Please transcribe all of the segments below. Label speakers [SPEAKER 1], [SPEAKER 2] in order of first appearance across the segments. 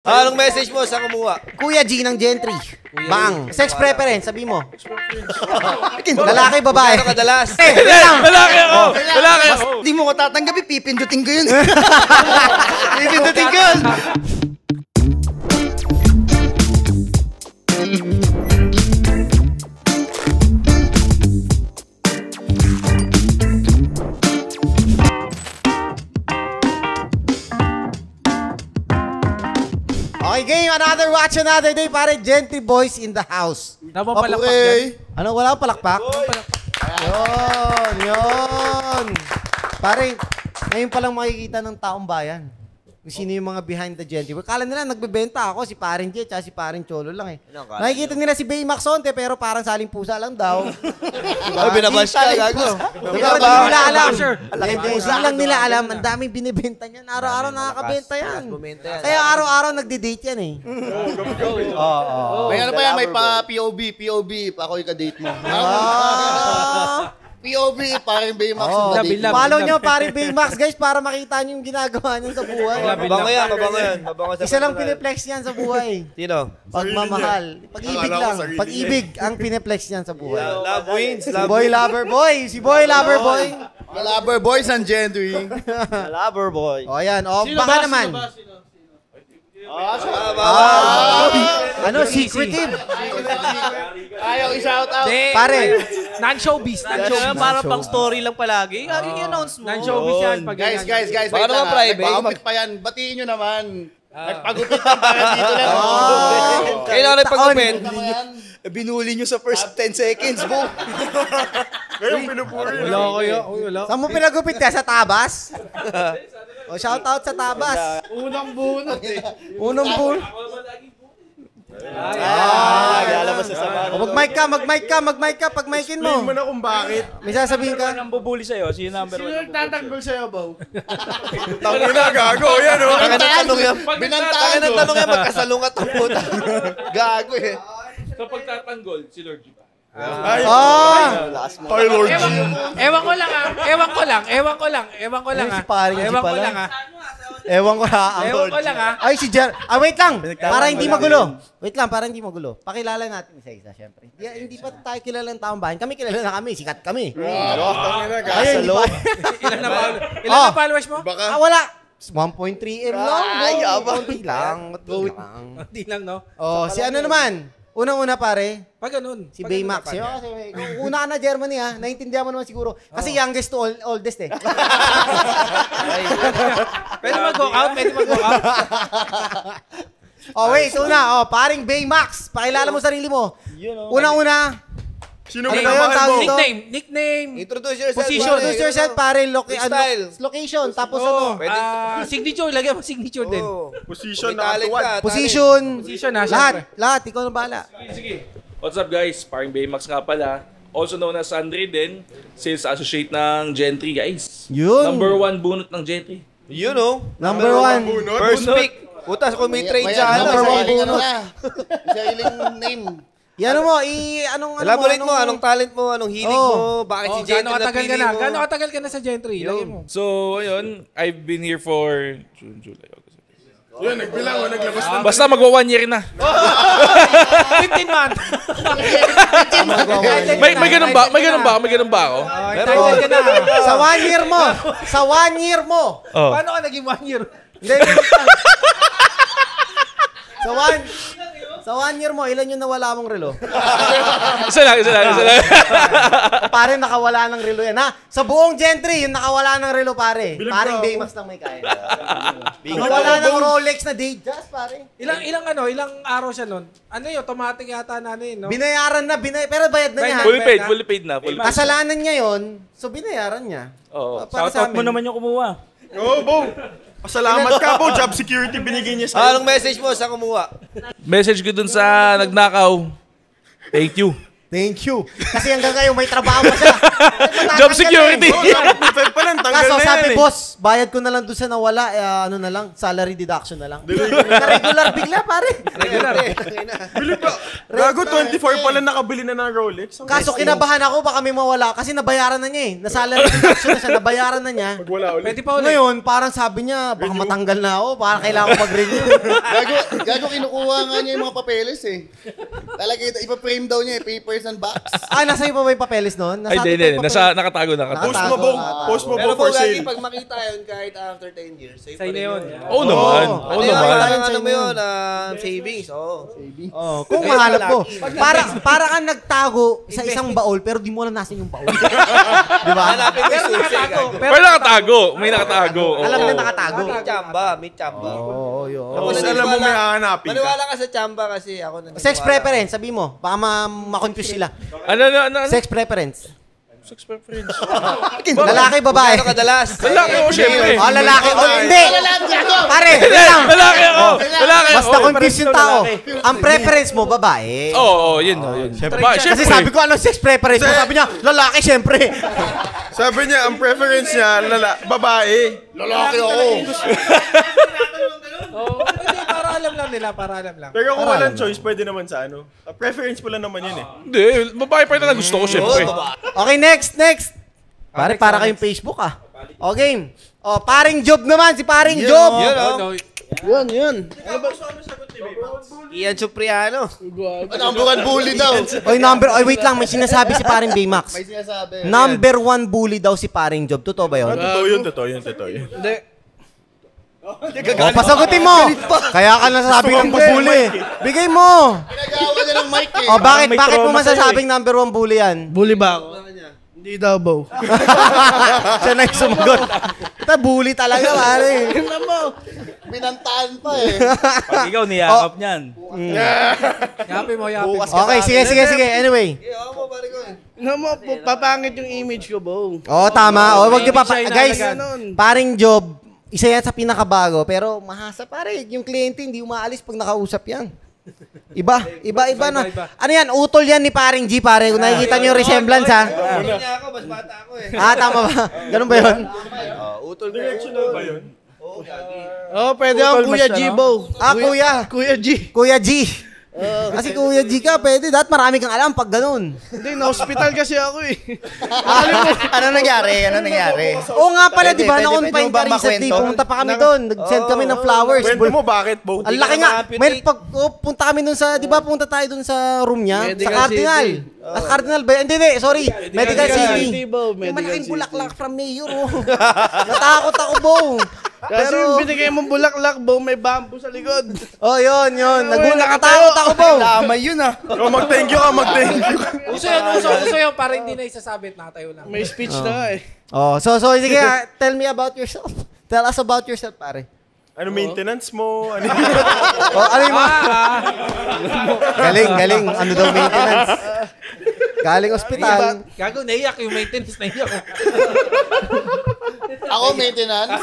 [SPEAKER 1] Anong message mo sa kumuha?
[SPEAKER 2] Kuya G ng Gentry. Bang. Sex preference, sabi mo. Lalaki, babae.
[SPEAKER 1] Ano kadalas?
[SPEAKER 3] Lalaki ako! Lalaki ako!
[SPEAKER 4] Hindi mo ko tatanggapin, pipindutin ko yun.
[SPEAKER 1] Pipindutin ko yun!
[SPEAKER 2] Okay, game. Another watch, another day. Pare, Gentry boys in the house.
[SPEAKER 3] Napapalakpak dyan.
[SPEAKER 2] Ano, wala akong palakpak? Yun. Pare, ngayon palang makikita ng taong bayan. Kung sino yung mga behind the Gentry. Kala nila nagbebenta ako, si Paring Jet, si Paring Cholo lang eh. Nakikita nila si Baymax Sonte, pero parang saling pusa lang daw.
[SPEAKER 1] Ay, binabash ka, gago.
[SPEAKER 2] Pero hindi nila alam. Hindi lang nila alam. Ang daming binibenta niyan. Araw-araw nakakabenta yan. Kaya araw-araw nagde-date yan eh.
[SPEAKER 4] May ano pa yan, may pa POV, pa ako yung ka-date mo. POV, parang Baymax yung ka-date mo.
[SPEAKER 2] Follow nyo paring Baymax guys para makita nyo yung ginagawa niyan sa buhay.
[SPEAKER 1] Mabango yan, mabango yan.
[SPEAKER 2] Isa lang piniplex niyan sa buhay.
[SPEAKER 1] Sino?
[SPEAKER 2] Pagmamahal. Pag-ibig lang. Pag-ibig ang piniplex niyan sa buhay.
[SPEAKER 1] Love wins.
[SPEAKER 2] Si Boy Lover Boy. Si Boy Lover Boy.
[SPEAKER 4] Lover boys and Gentry.
[SPEAKER 1] Lover boy.
[SPEAKER 2] O yan. O baka naman. Ano? Secretive.
[SPEAKER 4] Ayaw i-shout out.
[SPEAKER 2] Pare.
[SPEAKER 3] Non-showbiz.
[SPEAKER 5] Para pang story lang palagi. I-announce mo.
[SPEAKER 3] Non-showbiz yan.
[SPEAKER 4] Guys,
[SPEAKER 1] Baka naman private.
[SPEAKER 4] Nagpagupit pa yan. Batiin nyo naman. Nagpagupit pa para dito lang.
[SPEAKER 1] Kailangan na pagupit.
[SPEAKER 4] Binuli nyo sa first 10 seconds, bro.
[SPEAKER 6] Ngayon pinupuri.
[SPEAKER 3] Wala kaya. Wala.
[SPEAKER 2] Saan mo pinagupit ka? Sa Tabas? O shout out sa Tabas.
[SPEAKER 3] Unang bunot eh.
[SPEAKER 2] Unang bull.
[SPEAKER 1] Lalabas sa sama.
[SPEAKER 2] Mag-mic ka. Pag-micin mo.
[SPEAKER 6] Explain mo na kung bakit.
[SPEAKER 2] May sasabihin ka?
[SPEAKER 5] Ang bubuli sa'yo, sino number 1?
[SPEAKER 3] Sino yung tatanggol sa'yo, Baw?
[SPEAKER 6] Tangin na, gago. Yan, oh.
[SPEAKER 1] Tangan ng tanong yan.
[SPEAKER 4] Binantaan
[SPEAKER 1] Tangan ng tanong yan. Magkasalungat ang puta. Gago eh.
[SPEAKER 3] Sa pagtatanggol, si Lord G ba?
[SPEAKER 6] Ay,
[SPEAKER 1] Ay,
[SPEAKER 6] Lord G.
[SPEAKER 3] Ewan ko lang.
[SPEAKER 2] Si paring G
[SPEAKER 3] Ewan ko
[SPEAKER 2] pala.
[SPEAKER 3] lang ah.
[SPEAKER 2] Ewan ko ha.
[SPEAKER 3] Ewan ko lang ah.
[SPEAKER 2] Ay, si Jer. Wait lang. Para hindi magulo. Para hindi magulo. Pakilala natin isa-isa, syempre. Hindi pa tayo kilala ng taong bayan. Kami kilala na kami. Sikat kami.
[SPEAKER 6] Tangin na, gago.
[SPEAKER 2] Ayun, hindi pa.
[SPEAKER 3] Ilan na followers mo?
[SPEAKER 2] Wala. 1.3M lang.
[SPEAKER 1] Ay, abang.
[SPEAKER 2] Konti lang.
[SPEAKER 3] Hindi lang, no?
[SPEAKER 2] Oh, si ano naman? Unang-una pare,
[SPEAKER 3] Pag ganun.
[SPEAKER 2] si Baymax. Una ka na Germany ha. Naintindihan mo naman siguro. Kasi youngest to oldest eh.
[SPEAKER 3] Pwede mag-walk out?
[SPEAKER 2] Oh wait, una. Paring Baymax. Pakilala mo sarili mo. Unang-una.
[SPEAKER 6] Sino
[SPEAKER 2] Ano ba yun,
[SPEAKER 6] minamahal
[SPEAKER 2] tawag
[SPEAKER 6] mo?
[SPEAKER 2] ito?
[SPEAKER 3] Nickname.
[SPEAKER 1] Introduce yourself.
[SPEAKER 2] Introduce yourself pare.
[SPEAKER 1] Style.
[SPEAKER 2] Location. Tapos ano?
[SPEAKER 3] Signature. Lagyan mo signature din.
[SPEAKER 6] Position
[SPEAKER 1] May
[SPEAKER 6] na
[SPEAKER 1] talent
[SPEAKER 6] katuwad.
[SPEAKER 1] ka.
[SPEAKER 2] Position.
[SPEAKER 3] Position ha, syempre.
[SPEAKER 2] Lahat. Ikaw na bahala.
[SPEAKER 7] Sige. What's up guys? Paring Baymax nga pala. Also known as Andre din. Sales associate ng Gentry guys.
[SPEAKER 2] Yun.
[SPEAKER 7] Number 1 bunot ng Gentry.
[SPEAKER 1] You know.
[SPEAKER 2] Number one.
[SPEAKER 1] First pick. Putas kung may trade siya.
[SPEAKER 2] number one
[SPEAKER 4] Sariling
[SPEAKER 2] bunot.
[SPEAKER 4] Sariling name.
[SPEAKER 2] Yan mo.
[SPEAKER 1] Elaborate mo. Anong talent mo? Anong hilig mo? Bakit si Gentry
[SPEAKER 3] Gano'ng katagal ka
[SPEAKER 1] napili
[SPEAKER 3] na?
[SPEAKER 1] mo?
[SPEAKER 3] Gano'ng katagal ka na sa Gentry? Lagyan mo.
[SPEAKER 7] So, ayun. I've been here for June, July, August.
[SPEAKER 6] Yun, nagbilang, naglabas ng...
[SPEAKER 7] Basta magwa 1 year na.
[SPEAKER 3] 15 months.
[SPEAKER 7] May ganun ba? May ganun ba ako?
[SPEAKER 3] Entitled ka na.
[SPEAKER 2] Sa 1 year mo.
[SPEAKER 7] Oh.
[SPEAKER 3] Paano ka naging 1 year?
[SPEAKER 2] Hindi. Sa 1 year mo, ilan yung nawala mong relo?
[SPEAKER 7] Isa lang.
[SPEAKER 2] Pare, nakawala ng relo yan, ha? Sa buong Gentry, yung nakawala ng relo, pare. Paring Baymax lang may kaya. Nakawala ng Rolex na day just, pare.
[SPEAKER 3] Ilang araw siya nun? Ano yun? Automatic yata na ano yun, no?
[SPEAKER 2] Binayaran na, pero bayad na niya.
[SPEAKER 7] Fully paid na.
[SPEAKER 2] Kasalanan niya yon, so binayaran niya.
[SPEAKER 7] Oo.
[SPEAKER 2] Para sa
[SPEAKER 5] Shoutout mo
[SPEAKER 2] amin.
[SPEAKER 5] naman yung kumuha.
[SPEAKER 6] Oo, Bo. Pasalamat ka, Bo. Job security binigay niya sa'yo.
[SPEAKER 1] Anong message mo sa kumuha?
[SPEAKER 7] Message ko dun sa nagnakaw. Thank you.
[SPEAKER 2] Thank you. Kasi hanggang ngayon may trabaho pa siya.
[SPEAKER 7] Job security.
[SPEAKER 6] Oo, dapat may fed pa lang. Tanggal
[SPEAKER 2] Kaso
[SPEAKER 6] na
[SPEAKER 2] sabi,
[SPEAKER 6] yan eh.
[SPEAKER 2] boss, bayad ko na lang doon sa nawala, ano na lang, salary deduction na lang. Regular bigla, pare.
[SPEAKER 6] Bili pa. Gago, 24 pala nakabili na ng Rolex.
[SPEAKER 2] Kaso kinabahan ako, baka may mawala. Kasi nabayaran na niya eh. Na-salary deduction na siya, nabayaran na niya.
[SPEAKER 6] Wala ulit.
[SPEAKER 3] Pwede pa ulit.
[SPEAKER 2] Ngayon, parang sabi niya, baka matanggal na ako, parang kailangan ko mag-renew.
[SPEAKER 4] Gago, kinukuha nga niya yung mga papeles eh. Talaga, ipa-frame daw niya eh, papers and box.
[SPEAKER 2] Nasa iyo pa ba yung papeles noon?
[SPEAKER 7] Ay, hindi. Nakatago na.
[SPEAKER 6] Post mo
[SPEAKER 1] Pero
[SPEAKER 6] ba for
[SPEAKER 1] kung lagi
[SPEAKER 6] sale?
[SPEAKER 1] pag makita yun kahit after 10 years, safe
[SPEAKER 3] Sa'yo na yun.
[SPEAKER 7] Oo naman. Oo naman.
[SPEAKER 1] Ano mo yun? Savings. Oo.
[SPEAKER 2] Kung mahalap mo. Para kang nagtago sa isang baol, pero di mo alam nasan yung baol. Di ba?
[SPEAKER 1] Hanapin mo yung susi.
[SPEAKER 7] Pero nakatago. May nakatago. Oo.
[SPEAKER 2] Alam na nakatago.
[SPEAKER 1] May chamba.
[SPEAKER 2] Oo, yun.
[SPEAKER 6] Tapos alam mo may hahanapin ka.
[SPEAKER 1] Maniwala ka sa chamba kasi ako naniniwala.
[SPEAKER 2] Sex preference, sabi mo. Baka ma-confuse sila.
[SPEAKER 7] Ano?
[SPEAKER 2] Sex preference.
[SPEAKER 7] Sex preference.
[SPEAKER 2] Lalaki, babae.
[SPEAKER 1] Ano kadalas?
[SPEAKER 7] Lalaki ako, syempre.
[SPEAKER 2] Lalaki. Hindi. Pare, lang.
[SPEAKER 7] Lalaki ako. Lalaki ako.
[SPEAKER 2] Basta confuse yung tao. Ang preference mo, babae.
[SPEAKER 7] Oo, yun. Babae,
[SPEAKER 2] Kasi
[SPEAKER 7] syempre.
[SPEAKER 2] sabi ko, anong sex preference mo? Sabi niya, lalaki, syempre.
[SPEAKER 6] Sabi niya, ang preference niya, babae.
[SPEAKER 4] Lalaki ako.
[SPEAKER 3] Hindi, para alam lang nila, para alam lang.
[SPEAKER 6] Pero kung walang choice, pwede naman sa ano. Preference pala naman yun eh.
[SPEAKER 7] Hindi, babae pa rin na gusto ko, syempre.
[SPEAKER 2] Okay, next. Pare, para kayong Facebook ah. O, game. O, paring Job naman, si paring Job.
[SPEAKER 1] Yun, Ian Supriano.
[SPEAKER 4] Number one bully daw.
[SPEAKER 2] Oy, wait lang, may sinasabi si paring Baymax.
[SPEAKER 4] May sinasabi.
[SPEAKER 2] Number 1 bully daw si paring Job. Totoo ba yun?
[SPEAKER 6] Totoo yun.
[SPEAKER 2] O, pasagutin mo. Kaya ka nasasabi ng bully. Bigay mo.
[SPEAKER 4] Pinagawa niya ng mic eh.
[SPEAKER 2] O, bakit mo masasabing number 1 bully yan?
[SPEAKER 8] Bully ba ako? Hindi daw, Bo.
[SPEAKER 2] Siya na yung sumagot. Ito, bully talaga, pare.
[SPEAKER 4] Binantaan pa eh.
[SPEAKER 5] Pag ikaw niyakap niyan.
[SPEAKER 3] Yapin mo, yapin.
[SPEAKER 2] Okay, sige. Anyway.
[SPEAKER 8] Papangit yung image ko, Bo.
[SPEAKER 2] Tama. Wag niyo Guys,
[SPEAKER 8] Ganun.
[SPEAKER 2] paring Job, isa yan sa pinakabago. Pero mahasa pare, yung kliyente hindi umaalis pag nakausap yan. Iba na. Ano yan? Utol yan ni paring G, pare. Kung nakikita niyo yung resemblance, ha?
[SPEAKER 1] Hindi niya ako, mas bata ako eh.
[SPEAKER 2] Tama ba? Ganun ba yun?
[SPEAKER 1] Utol na
[SPEAKER 6] Directional ba yun?
[SPEAKER 8] Pwede ako Kuya G, Bo. Kuya G.
[SPEAKER 2] Kuya G. Kasi Kuya G ka, pwede. Dapat marami kang alam pag ganun.
[SPEAKER 8] Hindi, na-hospital kasi ako eh.
[SPEAKER 4] Ano nangyari?
[SPEAKER 2] Oo nga pala, di ba?
[SPEAKER 4] Pwede
[SPEAKER 2] Na-confine
[SPEAKER 4] mo
[SPEAKER 2] ka
[SPEAKER 4] ba
[SPEAKER 2] recently.
[SPEAKER 4] makwento?
[SPEAKER 2] Pumunta pa kami doon. Nag-send kami ng flowers.
[SPEAKER 6] Kwento mo bakit, Bo?
[SPEAKER 2] Ang laki nga. May punta kami doon sa, di ba punta tayo doon sa room niya?
[SPEAKER 8] Medical
[SPEAKER 2] Sa Cardinal. Sa Cardinal ba? Hindi, sorry. Medical City.
[SPEAKER 8] Bo.
[SPEAKER 2] Yung
[SPEAKER 8] Medical
[SPEAKER 2] malaking
[SPEAKER 8] City.
[SPEAKER 2] bulaklak from Mayor. Natakot ako, Bo.
[SPEAKER 8] Kasi yung binigay mong bulaklak, Bo, may bamboo sa likod.
[SPEAKER 2] Yun. Natakot ako, Bo.
[SPEAKER 4] Lamay yun ah.
[SPEAKER 6] Mag-thank you.
[SPEAKER 3] Uso yun, para hindi na isasabit, nakatayo lang.
[SPEAKER 8] May speech na nga eh.
[SPEAKER 2] So sige, tell me about yourself. Tell us about yourself, pare.
[SPEAKER 6] Ano maintenance mo? Ano
[SPEAKER 2] Ano yung mga... Galing. Ano daw maintenance? Galing ospital.
[SPEAKER 3] Gago, naiyak yung maintenance, naiyak.
[SPEAKER 4] Ako maintenance.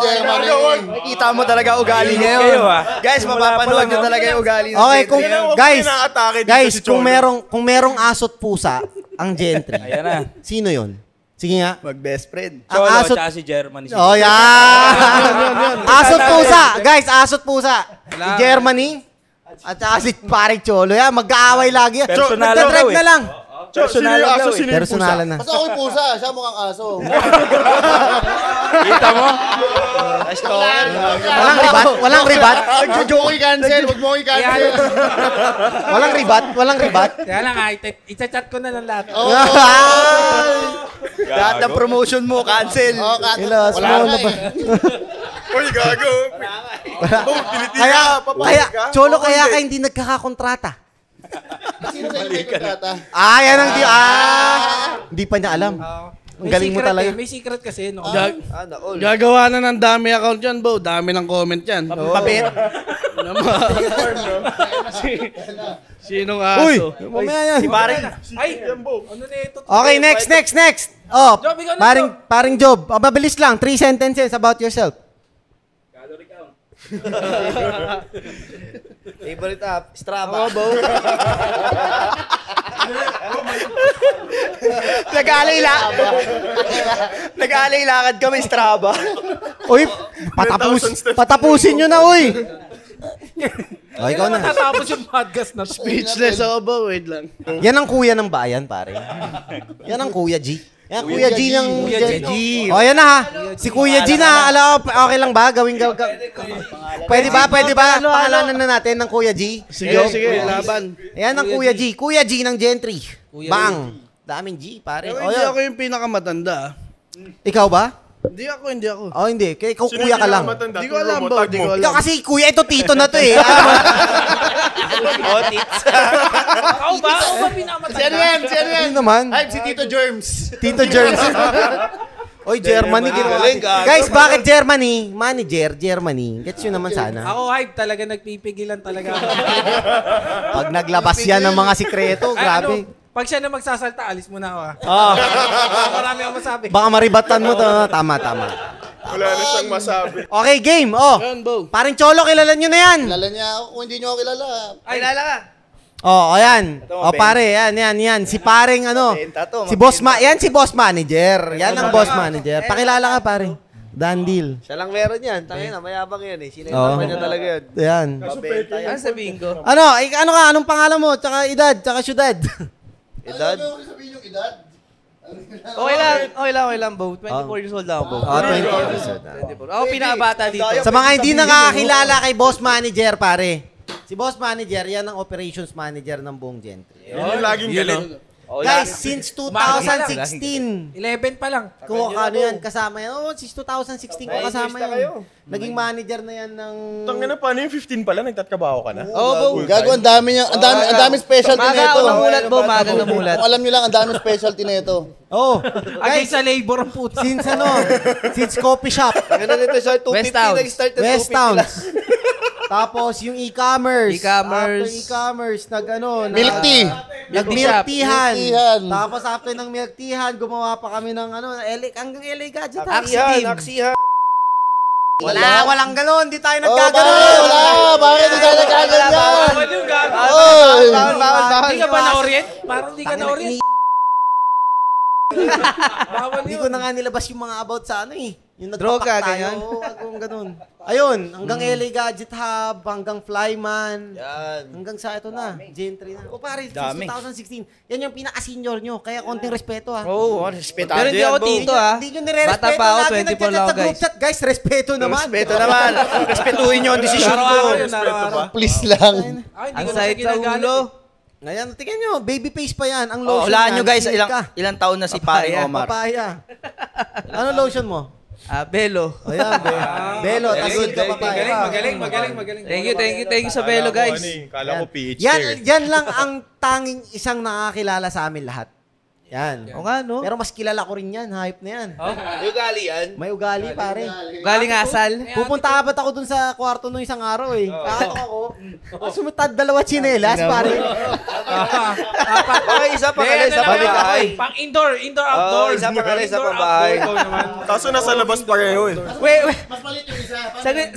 [SPEAKER 4] Germany.
[SPEAKER 1] Nakita mo talaga ugali niya yun.
[SPEAKER 5] Kayo
[SPEAKER 1] Guys, mapapanood niyo talaga yung ugali ng
[SPEAKER 2] Okay, kung guys,
[SPEAKER 6] inaatake dito
[SPEAKER 2] guys,
[SPEAKER 6] si Cholo?
[SPEAKER 2] kung merong asot pusa ang gentry.
[SPEAKER 5] Ayan na.
[SPEAKER 2] Sino 'yon? Sige nga.
[SPEAKER 1] Mag-best friend.
[SPEAKER 2] Ang
[SPEAKER 5] Cholo,
[SPEAKER 2] asot.
[SPEAKER 5] tsaka si Germany.
[SPEAKER 2] Oh, yan. Asot pusa. Guys, asot pusa. Si Germany at saka si Pare Cholo. Yan, mag-aaway lagi.
[SPEAKER 5] Personalan
[SPEAKER 2] Nagtatrek
[SPEAKER 5] daw eh.
[SPEAKER 2] na lang.
[SPEAKER 6] Sino yung aso, sino yung pusa?
[SPEAKER 2] Personalan na.
[SPEAKER 4] Basta ako'y pusa, siya mukhang aso.
[SPEAKER 5] Kita mo?
[SPEAKER 2] Walang ribat.
[SPEAKER 4] Huwag mo i-cancel, huwag mo i-cancel.
[SPEAKER 2] Walang ribat.
[SPEAKER 3] Kaya lang, i-chat ko na lang lahat.
[SPEAKER 1] Lahat ng promotion mo, cancel.
[SPEAKER 2] Ilas mo na ba?
[SPEAKER 6] Uy, gago.
[SPEAKER 2] Kaya, Cholo, kaya ka hindi nagkakakontrata.
[SPEAKER 4] Sino sa inyo may kontrata?
[SPEAKER 2] Yan ang hindi pa niya alam. Ang galing mo talaga.
[SPEAKER 3] May secret kasi. No?
[SPEAKER 8] Gagawa na ng dami account yan, Bo. Dami ng comment yan.
[SPEAKER 1] Papit.
[SPEAKER 8] Sinong aso?
[SPEAKER 2] Mamaya yan.
[SPEAKER 3] Ay, ano na ito?
[SPEAKER 2] Okay, next. Oh,
[SPEAKER 3] Job, ikaw na,
[SPEAKER 2] paring Job. Mabilis lang, 3 sentences about yourself.
[SPEAKER 1] Favorite app, Strava.
[SPEAKER 8] Nag-aalay lakad kami, Strava.
[SPEAKER 2] Uy, patapusin nyo na, uy. O, ikaw na.
[SPEAKER 3] Matatapos yung podcast na to.
[SPEAKER 8] Speechless ako ba? Wait lang.
[SPEAKER 2] Yan ang kuya ng bayan, pare. Yan ang Kuya G. Yan, Kuya G ng... Kuya G. O, yan na ha. Si Kuya G na, alam ko, okay lang ba? Pwede ba? Pangalanan na natin ng Kuya G.
[SPEAKER 8] Sige, laban.
[SPEAKER 2] Yan ang Kuya G. Kuya G ng Gentry. Bang. Daming G, pare. O,
[SPEAKER 8] Hindi
[SPEAKER 2] yan.
[SPEAKER 8] ako yung pinakamatanda.
[SPEAKER 2] Ikaw ba?
[SPEAKER 8] Hindi ako.
[SPEAKER 2] Oh, hindi. Kaya ikaw kuya ka lang.
[SPEAKER 8] Hindi ko alam ba? Hindi ko
[SPEAKER 2] Ikaw
[SPEAKER 8] alam.
[SPEAKER 2] kasi kuya, ito tito na to eh.
[SPEAKER 5] Oh, tits.
[SPEAKER 3] Ako ba pinamatanda?
[SPEAKER 2] Ano naman?
[SPEAKER 4] Ay, si Tito Germs.
[SPEAKER 2] Tito Germs. Oy, Germany. Guys, bakit Germany? Manager, Germany. Gets yun naman sana.
[SPEAKER 3] Ako hype talaga, nagpipigilan talaga.
[SPEAKER 2] Pag naglabas yan ng mga sikreto, grabe.
[SPEAKER 3] Pag siya na magsasalta, alis mo na ako. Marami akong masabi.
[SPEAKER 2] Baka maribatan mo to. Tama.
[SPEAKER 6] Wala na siyang masabi.
[SPEAKER 2] Okay, game. Oh.
[SPEAKER 8] Yan, Bo.
[SPEAKER 2] Paring Cholo, kilala nyo na yan.
[SPEAKER 4] Kilala niya ako. Kung hindi niyo ako kilala.
[SPEAKER 5] Ay, lala ka.
[SPEAKER 2] Oh, ayan. Oh, pare, yan. Si paring ano. Si boss yan si boss manager. Yan ang boss manager. Pakilala ka, pare. Dandil.
[SPEAKER 1] Siya lang meron yan. Tangin na, mayabang yan eh.
[SPEAKER 2] Oo.
[SPEAKER 1] Sinayang niya talaga yan.
[SPEAKER 2] Yan.
[SPEAKER 5] Ano sabihin ko?
[SPEAKER 2] Ano ka? Anong pangalan mo? Tsaka edad, tsaka syudad.
[SPEAKER 1] Edad?
[SPEAKER 4] Ano yung sabihin yung edad?
[SPEAKER 5] Okay lang, Bo. 24 years old lang ako, Bo.
[SPEAKER 2] 24 years old.
[SPEAKER 5] 24. Ako pinakabata dito.
[SPEAKER 2] Sa mga hindi nakakilala kay boss manager, pare. Si boss manager, yan ang operations manager ng buong Gentry.
[SPEAKER 6] Yun yung laging galing.
[SPEAKER 2] Guys, since 2016.
[SPEAKER 3] 11 pa lang.
[SPEAKER 2] Kung ano yan, kasama yan. Oh, since 2016 ko kasama yan. Naging manager na yan ng...
[SPEAKER 6] Tangina, paano yung 15 pala? Nagtatkabaho ka na?
[SPEAKER 5] Oo, Bo.
[SPEAKER 4] Gago, ang dami specialty na
[SPEAKER 5] Maga
[SPEAKER 4] ito.
[SPEAKER 5] ako namulat, Bo. Maga namulat.
[SPEAKER 4] Kung alam niyo lang, ang dami specialty na ito.
[SPEAKER 2] Oh,
[SPEAKER 3] Against
[SPEAKER 2] guys,
[SPEAKER 3] sa labor ang puta.
[SPEAKER 2] since coffee shop,
[SPEAKER 5] West Town.
[SPEAKER 2] West Towns. Tapos yung e-commerce.
[SPEAKER 5] E-commerce.
[SPEAKER 2] After e-commerce,
[SPEAKER 4] Milk tea.
[SPEAKER 2] Nag-milk teahan.
[SPEAKER 4] Milk teahan.
[SPEAKER 2] Tapos after ng milk teahan, gumawa pa kami ng hanggang LA Gadget.
[SPEAKER 5] Axihan.
[SPEAKER 2] Walang galon, di tayo
[SPEAKER 4] Oh,
[SPEAKER 2] nagkaganon.
[SPEAKER 4] wala. Bakit hindi tayo nagkaganyan?
[SPEAKER 3] Bawal yung gago.
[SPEAKER 4] Oy!
[SPEAKER 3] Hindi ka ba na-orient? Parang hindi ka na-orient. Bawal
[SPEAKER 2] Hindi
[SPEAKER 3] yun.
[SPEAKER 2] ko na nga nilabas yung mga about sa ano eh. Yung
[SPEAKER 5] Droga,
[SPEAKER 2] nagpapak tayo.
[SPEAKER 5] ganyan?
[SPEAKER 2] Oo, agong ganun. Ayun, hanggang LA Gadget Hub, hanggang Flyman.
[SPEAKER 1] Yan.
[SPEAKER 2] Hanggang sa ito na, Gentry na. O pare, since 2016. Yan yung pinaka-senior nyo. Kaya konting respeto ha.
[SPEAKER 8] Oo, respetado
[SPEAKER 5] Pero hindi
[SPEAKER 8] yan,
[SPEAKER 5] ako
[SPEAKER 8] Bo.
[SPEAKER 5] tito, ha.
[SPEAKER 2] Hindi nyo nire-respeto.
[SPEAKER 5] Bata pa ako,
[SPEAKER 2] Lagi
[SPEAKER 5] 24 lang
[SPEAKER 2] nagchat
[SPEAKER 5] ako,
[SPEAKER 2] sa group
[SPEAKER 5] guys.
[SPEAKER 2] chat. Guys, respeto naman.
[SPEAKER 8] Respeto naman. Respetuhin nyo ang desisyon ko.
[SPEAKER 3] Araw-araw yun, araw-araw.
[SPEAKER 4] Please lang.
[SPEAKER 3] Ay, hindi
[SPEAKER 5] Ang
[SPEAKER 3] ko na
[SPEAKER 5] sakit
[SPEAKER 3] siya
[SPEAKER 5] sa
[SPEAKER 3] ginagalit.
[SPEAKER 5] ulo.
[SPEAKER 2] Ngayon, tingnan nyo, baby face pa yan. Ang
[SPEAKER 8] Oh,
[SPEAKER 2] lotion
[SPEAKER 8] hulaan
[SPEAKER 2] yan,
[SPEAKER 8] nyo guys,
[SPEAKER 2] silka.
[SPEAKER 8] ilang taon na si paring Omar.
[SPEAKER 2] Papaya. Ano lotion mo?
[SPEAKER 5] Belo.
[SPEAKER 2] O yan, Belo. Tas silka papaya.
[SPEAKER 3] Magaling.
[SPEAKER 5] Thank you sa Belo, guys.
[SPEAKER 6] Kala ko PH
[SPEAKER 2] Yan lang ang tanging isang nakakilala sa amin lahat. Yan.
[SPEAKER 5] O nga, no?
[SPEAKER 2] Pero mas kilala ko rin yan. Hype na yan.
[SPEAKER 1] Yung gali yan.
[SPEAKER 2] May ugali, pare.
[SPEAKER 5] Galing asal.
[SPEAKER 2] Pupunta apat ako dun sa kwarto nung isang araw eh. Kakatok ako. Sumitad dalawa tsinelas, pare.
[SPEAKER 1] Okay, isa pa kala sa bahay.
[SPEAKER 3] Pang indoor, outdoor.
[SPEAKER 1] Isa pa kala sa pambahay.
[SPEAKER 6] Kaso nasa labas pareho eh.
[SPEAKER 5] Wait.
[SPEAKER 4] Mas maliit yung isa.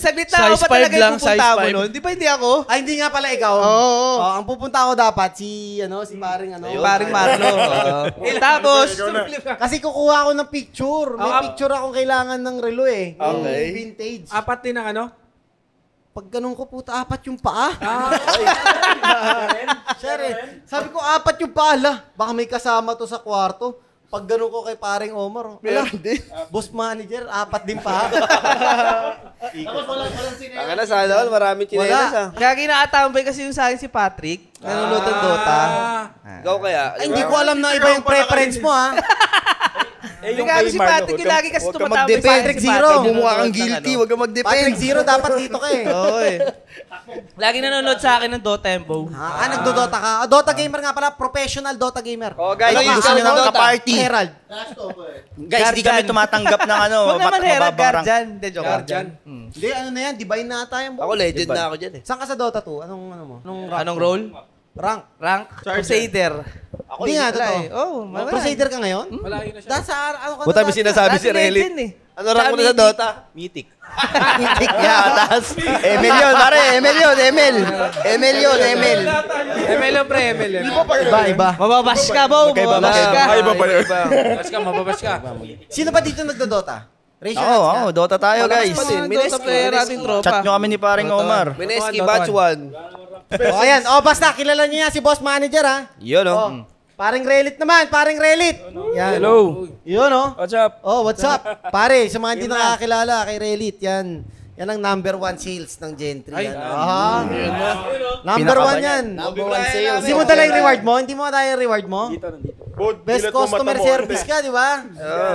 [SPEAKER 5] Saglit na ako
[SPEAKER 8] Size
[SPEAKER 5] pa talaga
[SPEAKER 8] 5 lang,
[SPEAKER 5] yung pupunta
[SPEAKER 8] size
[SPEAKER 5] mo
[SPEAKER 8] 5.
[SPEAKER 5] nun. Di ba hindi ako?
[SPEAKER 2] Ay, hindi nga pala ikaw.
[SPEAKER 8] Oo.
[SPEAKER 2] Ang pupunta ako dapat si paring
[SPEAKER 5] Paring Marlo. Tapos,
[SPEAKER 2] Kasi kukuha ako ng picture. May picture akong kailangan ng relo eh.
[SPEAKER 8] Okay.
[SPEAKER 2] Yung vintage.
[SPEAKER 3] Apat din ang ano?
[SPEAKER 2] Pag ganun ko, puta, apat yung paa. Sir eh. Sabi ko, apat yung paa. Ala, baka may kasama to sa kwarto. Pag ganun ko kay paring Omar. Ala, boss manager, apat din paa.
[SPEAKER 1] Ang na sana all, maraming chinelas ah.
[SPEAKER 5] kaya kinakatambay kasi yung sa akin si Patrick. Nanonood ng Dota.
[SPEAKER 1] Ikaw kaya?
[SPEAKER 2] Ay, hindi ko alam na iba yung preference mo ha.
[SPEAKER 5] Hindi nga si Patrick, lagi kasi tumatambay sa akin
[SPEAKER 2] Patrick
[SPEAKER 5] si
[SPEAKER 2] Zero.
[SPEAKER 5] Patrick.
[SPEAKER 8] Bumuha kang guilty, wag kang mag-depend.
[SPEAKER 2] Patrick Zero, dapat dito ka eh.
[SPEAKER 5] Oo eh. Lagi nanonood sa akin ng Dota Tempo.
[SPEAKER 2] Nagdo-Dota ka. Dota gamer nga pala, professional Dota gamer.
[SPEAKER 1] Oh, guys,
[SPEAKER 2] Ano ka?
[SPEAKER 8] gusto nyo ng ka-party?
[SPEAKER 2] Herald.
[SPEAKER 8] Guys, di kami tumatanggap ng ano.
[SPEAKER 5] Huwag naman Herald,
[SPEAKER 8] mababang rank.
[SPEAKER 5] Guardian. Hindi, joke.
[SPEAKER 3] Guardian.
[SPEAKER 2] Hindi, ano na yan, divine na tayo.
[SPEAKER 1] Ako legend na ako dyan eh.
[SPEAKER 2] Saan ka sa Dota 2? Anong ano mo?
[SPEAKER 5] Anong role?
[SPEAKER 2] Rank.
[SPEAKER 5] Rank? Crusader.
[SPEAKER 2] Hindi nga, totoo.
[SPEAKER 5] Oh,
[SPEAKER 2] Crusader ka ngayon?
[SPEAKER 3] Malayo na siya.
[SPEAKER 2] Dahil sa ano ka?
[SPEAKER 1] Buta may sinasabi si Relly.
[SPEAKER 5] Legend eh.
[SPEAKER 1] Ano rank mo na sa Dota? Mythic.
[SPEAKER 8] Yeah, taas. Minion, pare. ML yun, ML. ML yun, ML.
[SPEAKER 3] ML yun, pre, ML yun.
[SPEAKER 2] Iba.
[SPEAKER 8] Mababash ka, Bo. Mababash ka.
[SPEAKER 6] Ay, iba pa yun.
[SPEAKER 3] Mababas ka.
[SPEAKER 2] Sino ba dito nagdodota? Raise your
[SPEAKER 8] Oo,
[SPEAKER 2] hands ka.
[SPEAKER 8] Dota tayo, guys.
[SPEAKER 5] Dota player ating tropa.
[SPEAKER 8] Chat nyo kami ni paring Omar.
[SPEAKER 5] Mineski, batch 1.
[SPEAKER 2] O, ayan. O, basta, kilala niyo yan si boss manager, ha?
[SPEAKER 8] Yun,
[SPEAKER 2] O, paring Relit naman, paring Relit. Yan.
[SPEAKER 6] Hello.
[SPEAKER 2] Yun, o.
[SPEAKER 6] What's up?
[SPEAKER 2] Oh, what's up? Pare, sa mga hindi nakakilala kay Relit, yan. Yan ang number 1 sales ng Gentry. Yan. Aha. Number 1 yan.
[SPEAKER 4] Number 1 sales.
[SPEAKER 2] Hindi mo dala yung reward mo? Hindi mo dala yung reward mo? Best customer service ka, di ba?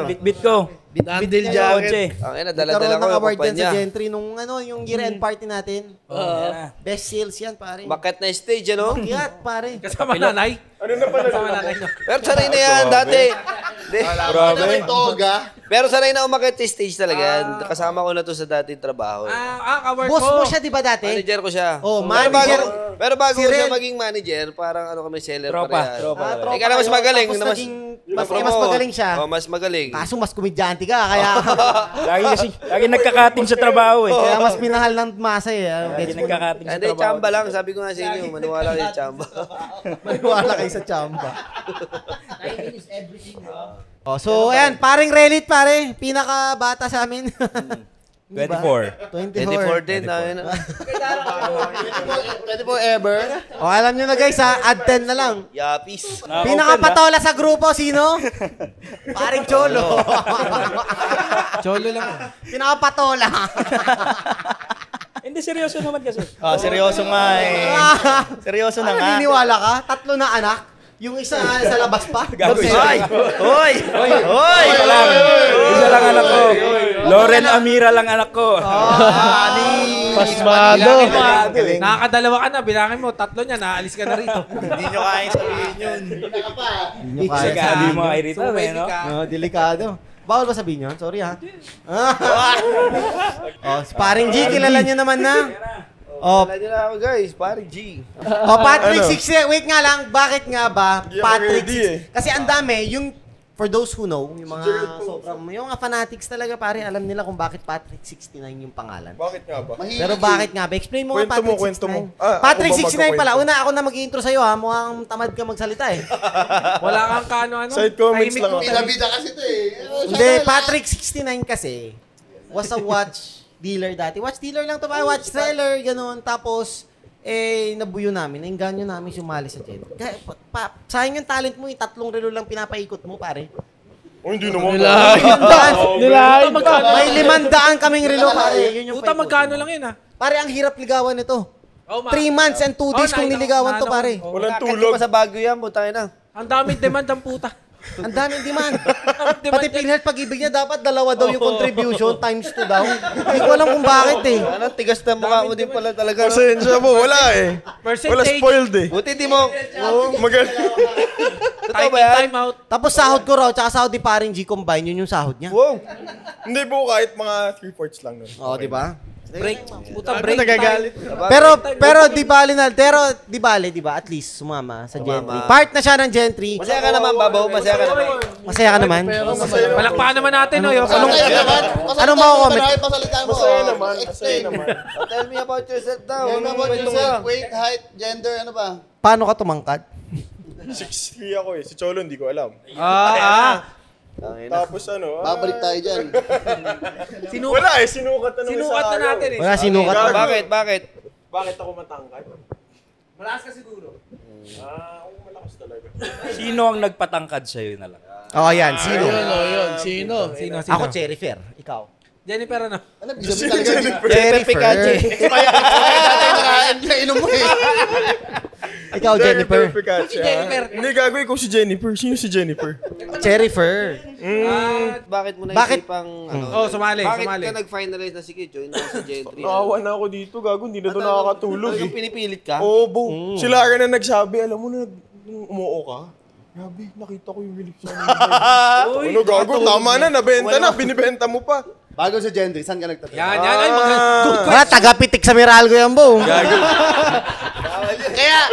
[SPEAKER 6] Bit ko.
[SPEAKER 8] Bundle jacket.
[SPEAKER 5] Ang ina,
[SPEAKER 2] Nagkaroon
[SPEAKER 5] dala-dala ko
[SPEAKER 2] ng
[SPEAKER 5] yung
[SPEAKER 2] award yan sa
[SPEAKER 5] kumpanya.
[SPEAKER 2] Gentry nung yung year-end party natin. Best sales yan, pare.
[SPEAKER 5] Bakit na stage, ano?
[SPEAKER 2] Kiyat, pare.
[SPEAKER 3] Kasama nanay.
[SPEAKER 6] Ano na pala?
[SPEAKER 3] Kasama nanay nyo.
[SPEAKER 5] Pero sanay na yan dati.
[SPEAKER 4] Grabe. Toga.
[SPEAKER 5] Pero sanay na umakit sa stage talaga yan. Kasama ko na to sa dating trabaho.
[SPEAKER 3] Kawork
[SPEAKER 2] Boss
[SPEAKER 3] mo.
[SPEAKER 2] mo siya, di ba dati?
[SPEAKER 5] Manager ko siya.
[SPEAKER 2] Oh,
[SPEAKER 5] Pero
[SPEAKER 2] manager.
[SPEAKER 5] Pero bago
[SPEAKER 2] Si
[SPEAKER 5] ko siya
[SPEAKER 2] Ren.
[SPEAKER 5] maging manager, parang ano kami seller
[SPEAKER 6] Tropa.
[SPEAKER 5] pa rin.
[SPEAKER 2] Tropa
[SPEAKER 5] Ikaw na mas
[SPEAKER 2] kayo,
[SPEAKER 5] magaling.
[SPEAKER 2] tapos
[SPEAKER 5] na
[SPEAKER 2] naging mas magaling siya.
[SPEAKER 5] Oh, mas magaling.
[SPEAKER 2] Kaso mas komedyante ka, kaya
[SPEAKER 6] Lagi nagkakating sa trabaho eh.
[SPEAKER 2] kaya mas minahal ng masa eh.
[SPEAKER 6] Lagi nagkakating sa
[SPEAKER 5] Hindi,
[SPEAKER 6] trabaho.
[SPEAKER 5] chamba lang. Sabi ko nga sa inyo, maniwala kayo sa chamba.
[SPEAKER 2] Maniwala kayo sa chamba. Oh, so ayan, paring Relit pare, pinaka-bata sa amin.
[SPEAKER 6] 24.
[SPEAKER 5] 24 din.
[SPEAKER 4] 24 ever.
[SPEAKER 2] Oh, alam nyo na guys ha, add 10 na lang.
[SPEAKER 5] Yapis.
[SPEAKER 2] Pinaka-patola sa grupo, sino? Paring Cholo.
[SPEAKER 3] Cholo lang.
[SPEAKER 2] Pinaka-patola.
[SPEAKER 6] Hindi, seryoso naman kasi.
[SPEAKER 8] Seryoso nga eh. Seryoso na nga.
[SPEAKER 2] Naniniwala ka? 3 na anak? Yung isa sa labas pa?
[SPEAKER 8] Hoy! Hoy! Hoy!
[SPEAKER 6] Isa lang anak ko. Loren Amira lang anak ko.
[SPEAKER 8] Pasmado.
[SPEAKER 3] Nakakadalawa ka na, bilangin mo, 3 niya, naalis ka na rito.
[SPEAKER 8] Hindi nyo kayang sabihin yun.
[SPEAKER 6] Kasi sabi mo kay Rito, eh, no?
[SPEAKER 2] No, delikado. Bawal ba sabihin yun? Sorry ha. Oh, Sparring G, kilala nyo naman na. Oh,
[SPEAKER 5] Wala nyo na ako guys, pare G.
[SPEAKER 2] oh, Patrick 60. Wait nga lang, bakit nga ba Patrick 60? Kasi ang dami, yung for those who know, yung mga sobrang, yung mga fanatics talaga pare, alam nila kung bakit Patrick 69 yung pangalan.
[SPEAKER 6] Bakit nga ba?
[SPEAKER 2] Pero bakit nga ba? Explain mo nga
[SPEAKER 6] Kwento mo.
[SPEAKER 2] Patrick 69.
[SPEAKER 6] Ako
[SPEAKER 2] Patrick
[SPEAKER 6] ba
[SPEAKER 2] 69 pala.
[SPEAKER 6] magkakwento?
[SPEAKER 2] Una, ako na mag-i-intro sa'yo ha. Mukhang tamad ka magsalita eh.
[SPEAKER 3] Wala kang kano-ano.
[SPEAKER 6] Side comments
[SPEAKER 3] Tahimik
[SPEAKER 6] lang
[SPEAKER 3] mo.
[SPEAKER 6] ako.
[SPEAKER 4] Bida-bida kasi ito eh.
[SPEAKER 2] Hindi, Patrick 69 kasi was a watch dealer dati. Watch dealer lang to ba? Watch seller, ganun. Tapos, nabuyo namin. Nainganyo namin sumali sa Gen. Sayang yung talent mo, 3 relo lang pinapaikot mo, pare.
[SPEAKER 6] Oh, hindi naman.
[SPEAKER 3] Puta, magkano?
[SPEAKER 2] May 500 kaming relo, pare. Yun yung
[SPEAKER 3] Puta,
[SPEAKER 2] paikot.
[SPEAKER 3] magkano lang yun, ha?
[SPEAKER 2] Pare, ang hirap ligawan nito.
[SPEAKER 3] Oh,
[SPEAKER 2] 3 months and 2 days kung niligawan to, pare.
[SPEAKER 6] Walang
[SPEAKER 5] Tulog.
[SPEAKER 6] tulog.
[SPEAKER 5] Pa sa Baguio yan, putang ina.
[SPEAKER 3] Ang daming demand ng puta.
[SPEAKER 2] Ang daming demand. Pati PhilHealth pag-ibig niya, dapat 2 daw yung contribution, times 2 daw. Hindi ko alam kung bakit eh.
[SPEAKER 5] Ano, tigas na mukha mo din pala talaga. No?
[SPEAKER 6] Pasensya mo, wala eh. Wala
[SPEAKER 3] Percentage.
[SPEAKER 6] spoiled eh.
[SPEAKER 5] Buti di mo. Totoo ba yan?
[SPEAKER 3] Time out.
[SPEAKER 2] Tapos sahod ko raw, tsaka sahod ni paring G combine, yun yung sahod niya.
[SPEAKER 5] Wow.
[SPEAKER 6] Hindi po, kahit mga 3/4 lang nun.
[SPEAKER 2] Oo, di ba?
[SPEAKER 3] Break. Puta, break time.
[SPEAKER 2] Pero di bali na, pero di bali, di ba? At least sumama sa Gentry. Part na siya ng Gentry.
[SPEAKER 5] Masaya ka naman, Babaw. Masaya ka naman.
[SPEAKER 2] Masaya ka naman.
[SPEAKER 3] Palakpakan naman natin, no? Yung
[SPEAKER 2] Anong mako-comment?
[SPEAKER 4] Pasalita mo.
[SPEAKER 6] Masaya naman. Masaya
[SPEAKER 4] Explain.
[SPEAKER 6] naman.
[SPEAKER 5] Tell me about yourself daw.
[SPEAKER 4] Tell me about yourself. Weight, height, gender, ano ba?
[SPEAKER 2] Paano ka tumangkad?
[SPEAKER 6] 6'3" ako eh. Si Cholo hindi ko alam. Tapos ano?
[SPEAKER 4] Babalik tayo dyan.
[SPEAKER 6] Wala eh. Sinukat na naman
[SPEAKER 3] Sinukat
[SPEAKER 6] sa
[SPEAKER 3] na natin eh.
[SPEAKER 2] Wala, sinukat
[SPEAKER 6] Gago.
[SPEAKER 2] na.
[SPEAKER 5] Bakit?
[SPEAKER 6] Bakit ako matangkad?
[SPEAKER 3] Malakas ka siguro.
[SPEAKER 6] Ako malakas talaga.
[SPEAKER 9] Sino ang nagpatangkad sa'yo na lang?
[SPEAKER 2] Oh, yan. Sino?
[SPEAKER 8] Sino?
[SPEAKER 3] Sino?
[SPEAKER 2] Ako, Cherry Fair. Ikaw.
[SPEAKER 3] Jennifer, ano?
[SPEAKER 4] Ano, bisa mo talaga.
[SPEAKER 2] Cherry Fair.
[SPEAKER 4] Nainom mo eh.
[SPEAKER 2] Ikaw, Jennifer.
[SPEAKER 3] Jennifer.
[SPEAKER 6] Hindi, gago ikaw si Jennifer. Sino si Jennifer?
[SPEAKER 2] Cherry Fair.
[SPEAKER 5] Bakit mo
[SPEAKER 2] Bakit?
[SPEAKER 5] naisipang, ano?
[SPEAKER 3] Oh, sumali.
[SPEAKER 5] Bakit
[SPEAKER 3] Sumali.
[SPEAKER 5] ka nag-finalize na sige, join ako sa Gentry?
[SPEAKER 6] Nakawa na ako dito, gago. Hindi na to nakakatulog eh.
[SPEAKER 5] Yung pinipilit ka?
[SPEAKER 6] Oo, bo. Si Lara na nagsabi, alam mo na, nung umuo ka, grabe, nakita ko yung relief sa ano, gago, tama na, nabenta na, binibenta mo pa.
[SPEAKER 4] Bago sa Gentry, saan ka nagtatapos?
[SPEAKER 3] Yan. Ay, mga good
[SPEAKER 2] Wala, taga-pitik sa Meralco yan, bo.
[SPEAKER 4] Kaya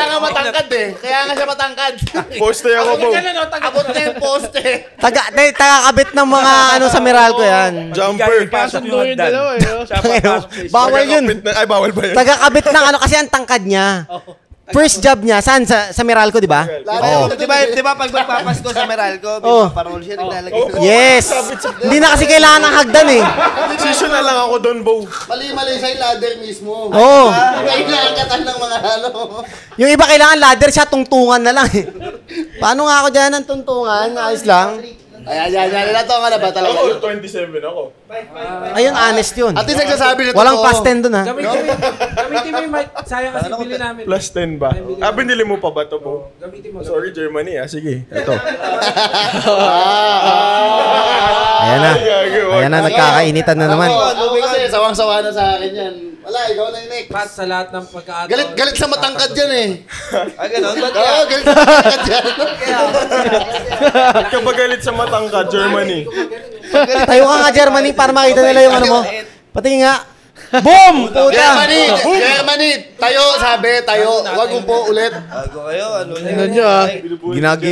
[SPEAKER 4] nga matangkad eh. Kaya nga siya matangkad.
[SPEAKER 6] Poste ako, Bo.
[SPEAKER 4] Abot na yung poste.
[SPEAKER 2] Tagakabit ng mga sa Meralco yan.
[SPEAKER 6] Jumper.
[SPEAKER 8] Kasundo yung dalawa
[SPEAKER 2] Bawal yun.
[SPEAKER 6] Ay, bawal ba yun?
[SPEAKER 2] Tagakabit ng kasi ang tangkad niya. First job niya, saan? Sa Meralco, di ba?
[SPEAKER 1] Oo. Di ba pag magpapasko sa Meralco, may mga parol siya naglalagay.
[SPEAKER 2] Yes. Hindi na kasi kailangan ng hagdan eh.
[SPEAKER 6] Seasonal lang ako doon, Bo.
[SPEAKER 4] Mali sa yung ladder mismo.
[SPEAKER 2] Oo.
[SPEAKER 4] Kailangan ng mga
[SPEAKER 2] Yung iba kailangan ladder siya, tungtungan na lang eh. Paano nga ako dyan ng tungtungan? Ayos lang.
[SPEAKER 4] Ayan. Natonga na ba talaga?
[SPEAKER 6] Ako, 27 ako.
[SPEAKER 2] Ayun, honest yun.
[SPEAKER 4] At least nagsasabi na
[SPEAKER 2] Walang
[SPEAKER 4] totoo.
[SPEAKER 2] past 10 dun ha.
[SPEAKER 3] Gamitin mo yung mic. Sayang kasi bili namin.
[SPEAKER 6] Plus 10 ba? Binili mo pa ba ito, Bo?
[SPEAKER 3] Gamitin mo.
[SPEAKER 6] Sorry, Germany Sige, ito.
[SPEAKER 2] Ayan na. Ayan na, nagkakainitan na naman.
[SPEAKER 4] Ako kasi, sawang-sawa na sa akin yan. Wala, ikaw na yung next.
[SPEAKER 3] Pat sa lahat ng pagkakataon.
[SPEAKER 4] Galit sa matangkad yan eh.
[SPEAKER 1] Ganun? Ba't
[SPEAKER 4] Oo, galit sa matangkad yan.
[SPEAKER 6] Ka ba galit sa matangka, Germany?
[SPEAKER 2] Tayo ka nga Germany para makita nila yung ano mo. Patingin nga. Boom! Puta!
[SPEAKER 4] Germany, tayo, sabi, tayo. Huwag po ulit.
[SPEAKER 1] Gago kayo, ano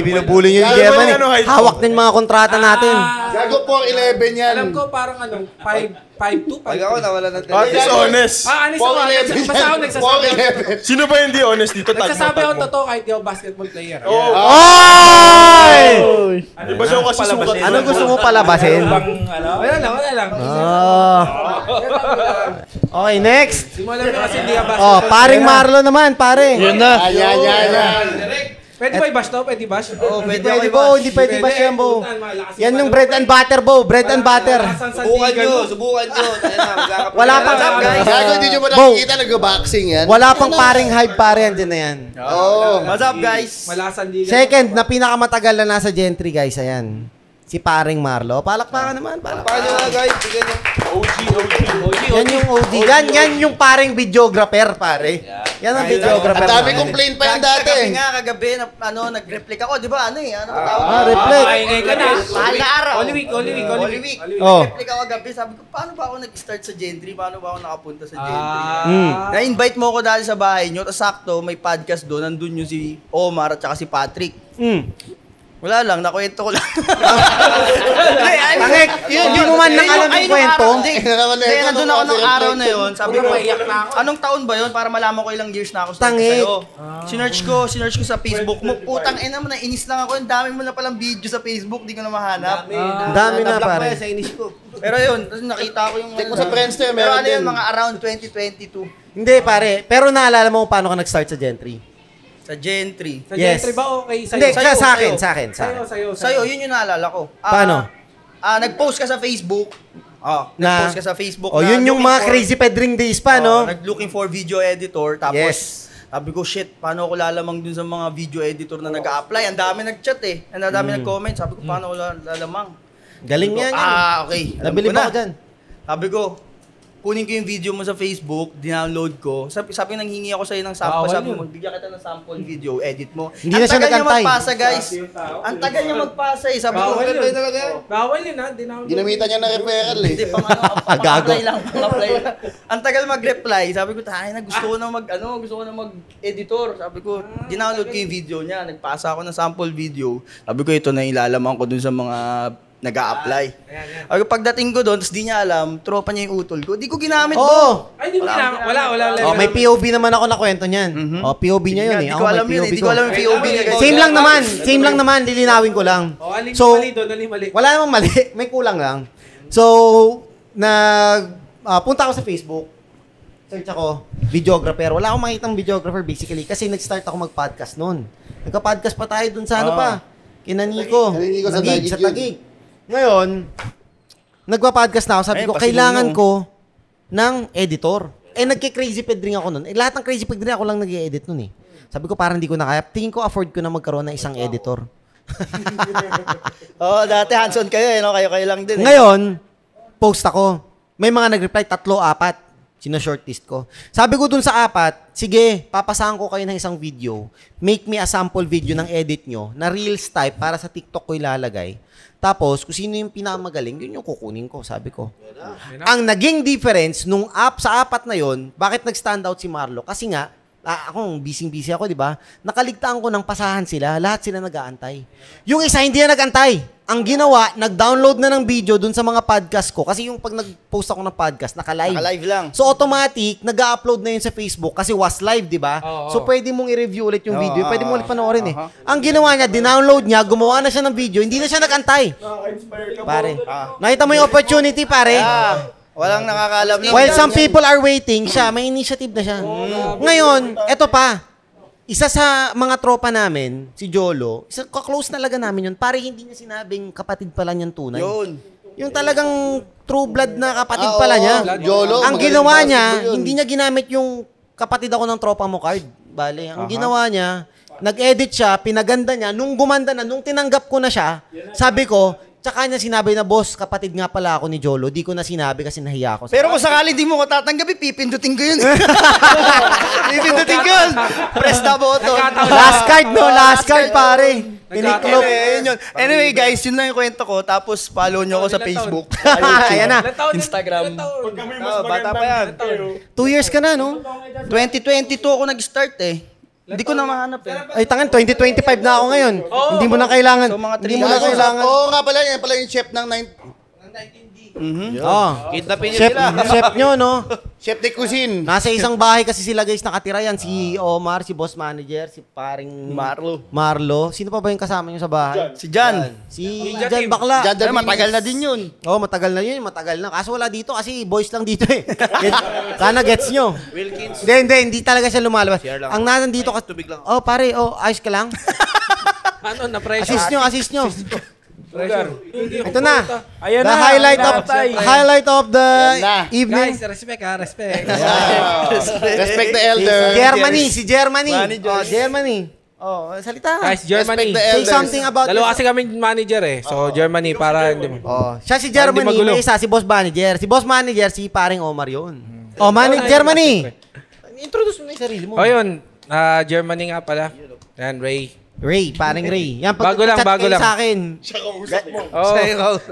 [SPEAKER 2] Binubuli nyo yung Germany. Hawak din mga kontrata natin.
[SPEAKER 4] Gago po 11 yan.
[SPEAKER 3] Alam ko parang 5'2", 5'3".
[SPEAKER 1] Pag ako nawala ng
[SPEAKER 6] At least honest.
[SPEAKER 3] Honest ako. Basta ako nagsasabi.
[SPEAKER 6] Sino ba hindi honest dito?
[SPEAKER 3] Nagsasabi ako totoo kahit di ako basketball player.
[SPEAKER 2] Oy!
[SPEAKER 6] Iba siya kasi sukat.
[SPEAKER 2] Ano gusto mo palabasin?
[SPEAKER 3] Wala lang.
[SPEAKER 2] Okay, next.
[SPEAKER 3] Simulan mo kasi hindi ka basketball player.
[SPEAKER 2] Paring Marlo naman, pare.
[SPEAKER 8] Yun na.
[SPEAKER 4] Ayan.
[SPEAKER 3] Pwede ba i-bash to? Pwede bash?
[SPEAKER 1] Oo,
[SPEAKER 2] Hindi
[SPEAKER 1] pwede
[SPEAKER 2] pwede,
[SPEAKER 1] ako
[SPEAKER 2] Bo. Hindi pwede ba siya, Bo? Yan yung bread and butter, Bo. Bread and butter.
[SPEAKER 1] Subukan nyo.
[SPEAKER 2] Wala pang...
[SPEAKER 4] Gago, hindi nyo ba
[SPEAKER 2] Bo,
[SPEAKER 4] nakikita nag-boxing yan?
[SPEAKER 2] wala pang paring hype pare yan, dyan na yan.
[SPEAKER 4] Oo.
[SPEAKER 1] What's up, guys?
[SPEAKER 3] Malasan di.
[SPEAKER 2] Second, na pinakamatagal na nasa Gentry, guys, ayan. Si paring Marlo. Palakpakan naman, palakpakan.
[SPEAKER 1] Paano nga, guys? Bigyan nyo.
[SPEAKER 2] Yan yung OG. Yan yung paring videographer, pare. Yan ang videographer.
[SPEAKER 4] Ang dami
[SPEAKER 2] namin.
[SPEAKER 4] complaint pa yan dati.
[SPEAKER 1] Kagabi, nag-replica ako, di ba? Ano tawag?
[SPEAKER 2] Reflect.
[SPEAKER 3] Ingay ka na.
[SPEAKER 1] Mahal na araw.
[SPEAKER 3] Holy week.
[SPEAKER 2] Oh.
[SPEAKER 1] Nag-replica ako kagabi. Sabi ko, paano ba ako nag-start sa Gentry? Paano ba ako nakapunta sa Gentry? Na-invite mo ako dahil sa bahay nyo. Tapos sakto, may podcast doon. Nandun yung si Omar at saka si Patrick. Wala lang, nakwento ko lang.
[SPEAKER 2] Tangik, hindi mo man nang alam yung kwento.
[SPEAKER 1] Hindi, nandun ako ng araw na yun. Sabi ko, anong taon ba yun? Para malaman ko ilang years na ako sa sa'yo. Sinearch ko sa Facebook mo. Putang ina mo, nainis lang ako. Ang dami mo na palang video sa Facebook, di ko na mahanap.
[SPEAKER 2] Dami na, pare.
[SPEAKER 1] Sa inis ko. Pero yun, tapos nakita ko yung...
[SPEAKER 4] Check mo sa Friendster,
[SPEAKER 1] Pero
[SPEAKER 4] meron
[SPEAKER 1] ano yun,
[SPEAKER 4] din.
[SPEAKER 1] mga around 2022.
[SPEAKER 2] Hindi, pare. Pero naalala mo kung paano ka nag-start sa Gentry?
[SPEAKER 1] Sa Gentry.
[SPEAKER 3] Sa
[SPEAKER 2] Yes.
[SPEAKER 3] Gentry ba okay?
[SPEAKER 2] Hindi,
[SPEAKER 3] Sa'yo?
[SPEAKER 2] sa akin.
[SPEAKER 1] Sa'yo, yun yung naalala ko.
[SPEAKER 2] Paano?
[SPEAKER 1] Nag-post ka sa Facebook. Nag-post ka sa Facebook.
[SPEAKER 2] Oh, yun yung mga crazy Pedring days pa, no?
[SPEAKER 1] Nag-looking for video editor. Tapos,
[SPEAKER 2] Yes.
[SPEAKER 1] sabi ko, shit, paano ako lalamang dun sa mga video editor na nag-a-apply? Ang dami nag-chat eh. Ang dami nag-comment. Sabi ko, paano ako lalamang?
[SPEAKER 2] Galing yan.
[SPEAKER 1] Okay.
[SPEAKER 2] Nabilib ako dyan.
[SPEAKER 1] Sabi ko, kunin ko yung video mo sa Facebook, dinownload ko. Sabi nanghingi ako sa'yo ng sample.
[SPEAKER 3] Bawal
[SPEAKER 1] Sabi
[SPEAKER 3] yun.
[SPEAKER 1] mo, bigyan kita ng sample video, edit mo.
[SPEAKER 2] Hindi na siya
[SPEAKER 1] tagal niya
[SPEAKER 2] nagantay.
[SPEAKER 1] magpasa, guys. Ang tagal niya magpasa eh. Sabi ko,
[SPEAKER 3] Bawal yun. Bawal yun ha.
[SPEAKER 4] Ginamitan niya ng referral eh.
[SPEAKER 1] hindi, pang-apply lang. Ang tagal mag-reply. Sabi ko, tayo na, gusto ko na mag-editor. Sabi ko, dinownload ko yung video niya. Nagpasa ako ng sample video. Sabi ko, ito na ilalaman ko dun sa mga nag-a-apply. Pagdating ko doon, tapos di niya alam, tropa niya yung utol ko. Di ko ginamit
[SPEAKER 2] Oo.
[SPEAKER 3] Ay, di mo ginamit. Wala.
[SPEAKER 2] Oh, may POV naman ako na kwento niyan. Oh, POV niya yun eh.
[SPEAKER 1] Di ko alam yun eh. Di ko alam yung POV niya. guys.
[SPEAKER 2] Same lang naman, lilinawin ko lang.
[SPEAKER 3] Alin
[SPEAKER 2] So,
[SPEAKER 3] mali doon, alin mali.
[SPEAKER 2] wala namang mali, may kulang lang. So, punta ako sa Facebook. Search ako, videographer. Wala akong makitang videographer basically kasi nag-start ako mag-podcast noon. Nagka-podcast pa tayo dun sa ano pa. Kina Nico.
[SPEAKER 4] Nico sa Taguig
[SPEAKER 2] Sa
[SPEAKER 4] yun.
[SPEAKER 2] Taguig. Ngayon, nagpa-podcast na ako. Sabi
[SPEAKER 1] Ayun,
[SPEAKER 2] ko,
[SPEAKER 1] pasimuno.
[SPEAKER 2] kailangan ko ng editor. Nagki-crazy pedring ako nun. Lahat ng crazy pedring ako lang nag-i-edit nun eh. Sabi ko, parang hindi ko na kaya. Tingin ko, afford ko na magkaroon ng isang editor.
[SPEAKER 1] Dati hands-on kayo eh. No? Kayo lang din eh.
[SPEAKER 2] Ngayon, post ako. May mga nag-reply, 3, 4. Sino-shortlist ko. Sabi ko dun sa 4, sige, papasahan ko kayo ng isang video. Make me a sample video ng edit nyo na Reels type para sa TikTok ko ilalagay. Tapos, kung sino yung pinakamagaling, yun yung kukunin ko, sabi ko. Ang naging difference nung sa 4 na yon, bakit nag-stand out si Marlo? Kasi nga, ako, busy ako, di ba? Nakaligtaan ko ng pasahan sila, lahat sila nag-aantay. Yung isa, hindi na nag-antay. Ang ginawa, nag-download na ng video dun sa mga podcast ko. Kasi yung pag nag-post ako ng podcast, naka-live.
[SPEAKER 1] Naka-live lang.
[SPEAKER 2] So, automatic, nag-upload na yun sa Facebook kasi was live, di ba? So, pwede mong i-review ulit yung video. Pwede mo ulit panoorin eh. Ang ginawa niya, dinownload niya, gumawa na siya ng video, hindi na siya nag-antay. Pare. Nakita mo yung opportunity, pare?
[SPEAKER 1] Walang nakakaalam na.
[SPEAKER 2] While some people are waiting, siya, may initiative na siya. Ngayon, eto pa. Isa sa mga tropa namin, si Jolo, close talaga namin yun. Pare, hindi niya sinabing kapatid pala niyang tunay.
[SPEAKER 1] Yun.
[SPEAKER 2] Yung talagang true blood na kapatid pala niya.
[SPEAKER 4] Jolo,
[SPEAKER 2] Ang
[SPEAKER 4] magaling
[SPEAKER 2] ginawa
[SPEAKER 4] basketball
[SPEAKER 2] niya,
[SPEAKER 4] yun.
[SPEAKER 2] hindi niya ginamit yung kapatid ako ng tropa mo card. Bale, ang ginawa niya, nag-edit siya, pinaganda niya, nung gumanda na, nung tinanggap ko na siya, sabi ko, tsaka niya sinabi na, boss, kapatid nga pala ako ni Jolo. Di ko na sinabi kasi nahiya ako.
[SPEAKER 1] Pero kung sakali di mo ko tatanggapin, pipindutin ko yun. Pipindutin ko yun. Press the button.
[SPEAKER 2] Last card, no? Last card, pare. Piniklop.
[SPEAKER 1] Yun. Anyway, guys, yun lang yung kwento ko. Tapos, follow nyo ako sa Facebook.
[SPEAKER 2] Ayan na.
[SPEAKER 1] Instagram.
[SPEAKER 6] Bata pa yan.
[SPEAKER 2] 2 years ka na, no?
[SPEAKER 1] 2022 ako nag-start eh. Hindi ko na mahanap eh.
[SPEAKER 2] Ay, tangan, 2025 na ako ngayon. Hindi mo na kailangan.
[SPEAKER 1] So, mga
[SPEAKER 2] Hindi mo na kailangan.
[SPEAKER 4] Oo nga pala, yan pala yung chef ng
[SPEAKER 2] Oh.
[SPEAKER 8] Kidnapin niyo
[SPEAKER 2] Chef,
[SPEAKER 8] sila.
[SPEAKER 2] chef nyo, no?
[SPEAKER 4] chef de cuisine.
[SPEAKER 2] Nasa isang bahay kasi sila guys nakatira yan. Si Omar, si boss manager, si paring Marlo. Sino pa ba yung kasama nyo sa bahay?
[SPEAKER 1] Si Jan.
[SPEAKER 2] Si Jan Bakla.
[SPEAKER 1] Ay, matagal na din yun.
[SPEAKER 2] Oh, matagal na yun, matagal na. Kaso wala dito kasi boys lang dito eh. Sana gets nyo.
[SPEAKER 8] Wilkins.
[SPEAKER 2] Hindi talaga siya lumalabas. Ang nandito kasi... Oh, pare, ayos ka lang.
[SPEAKER 3] Ano, na-pressure.
[SPEAKER 2] Assist nyo. Ito na.
[SPEAKER 3] Ayan
[SPEAKER 2] The
[SPEAKER 3] na.
[SPEAKER 2] highlight of the evening.
[SPEAKER 3] Guys, respect ha, respect.
[SPEAKER 4] Respect the elder.
[SPEAKER 2] Si Germany. Oh, Germany. Oh, salita.
[SPEAKER 3] Guys, Germany.
[SPEAKER 4] Respect the
[SPEAKER 2] Say
[SPEAKER 4] elders.
[SPEAKER 2] something about
[SPEAKER 3] Dalawa kasi kami manager eh. So, Germany para hindi mo.
[SPEAKER 2] Oh, siya si Germany,
[SPEAKER 3] Hindi magulo.
[SPEAKER 2] may isa si boss manager. Si boss manager si paring Omar 'yon. Oh, Germany. Introduce mo na yung sarili mo.
[SPEAKER 3] O yun, Germany nga pala. Yan, Ray.
[SPEAKER 2] Ray, paring Ray. Yan,
[SPEAKER 3] Bago lang,
[SPEAKER 2] chat
[SPEAKER 3] bago
[SPEAKER 2] kayo
[SPEAKER 3] lang.
[SPEAKER 2] sa akin.
[SPEAKER 3] Oh,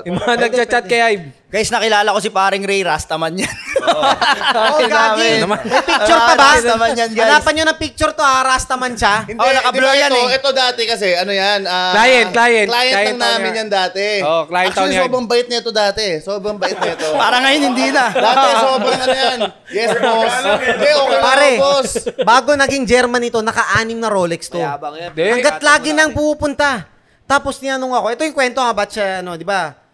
[SPEAKER 3] yung mga nagchat-chat kay Ive.
[SPEAKER 1] Guys, nakilala ko si paring Ray, Rastaman yan.
[SPEAKER 2] Oh, gagi. May picture pa ba?
[SPEAKER 1] Rastaman yan, guys.
[SPEAKER 2] Hanapan nyo ng picture to, Rastaman siya.
[SPEAKER 1] Oh, naka-blur yan eh.
[SPEAKER 4] Ito dati kasi, ano yan?
[SPEAKER 3] Client.
[SPEAKER 4] Client
[SPEAKER 3] Client
[SPEAKER 4] lang namin
[SPEAKER 3] niya.
[SPEAKER 4] yan dati.
[SPEAKER 3] Oh, client
[SPEAKER 4] Actually,
[SPEAKER 3] niya.
[SPEAKER 4] sobrang bait nito dati. Sobrang bait nito.
[SPEAKER 1] Para ngayon, hindi na.
[SPEAKER 4] Dati, sobrang ano yan. Yes, boss. Hindi, okay
[SPEAKER 2] Pare,
[SPEAKER 4] lang, boss.
[SPEAKER 2] bago naging Germany to, naka-6 na Rolex to. Hanggat lagi nang pupunta. Tapos tinanong ako, ito yung kwento nga, ba't siya, di ba?